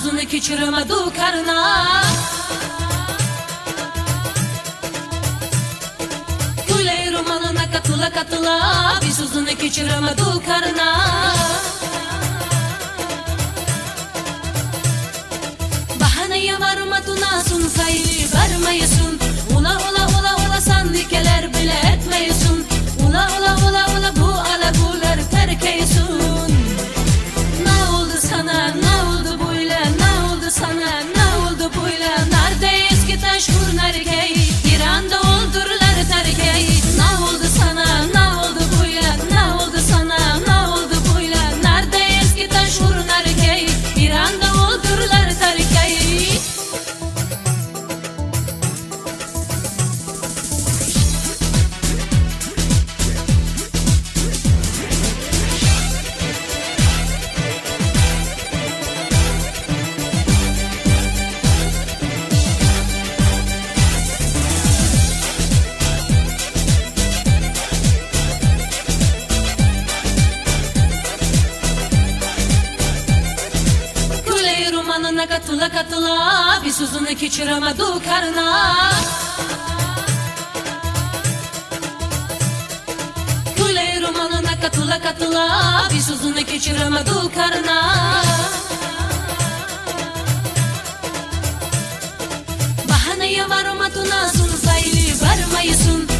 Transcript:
sözünü keçirmədi karına. Güley romanına katıla katıla bir sözünü keçirmədi karına. Bahaneye varmadığına sun sayı vermeyesin. Ula ula ula ula sandıkeler bile etmeyesin. Ula ula ula ula bu alagular terk eylesin. Ne oldu sana, ne oldu böyle, ne oldu sana, ne oldu böyle? Nerede eski taşhur nerkey, bir anda oldurlar terkey. Ne oldu sana, ne oldu böyle, ne oldu sana, ne oldu böyle? Nerede eski taşhur nerkey, bir anda oldurlar terkey. Romanına katıla katıla bir sözünü keçirmədi karına. Güley romanına katıla katıla bir sözünü keçirmədi karına. Bahaneye varmadığına sun sayı vermeyesin.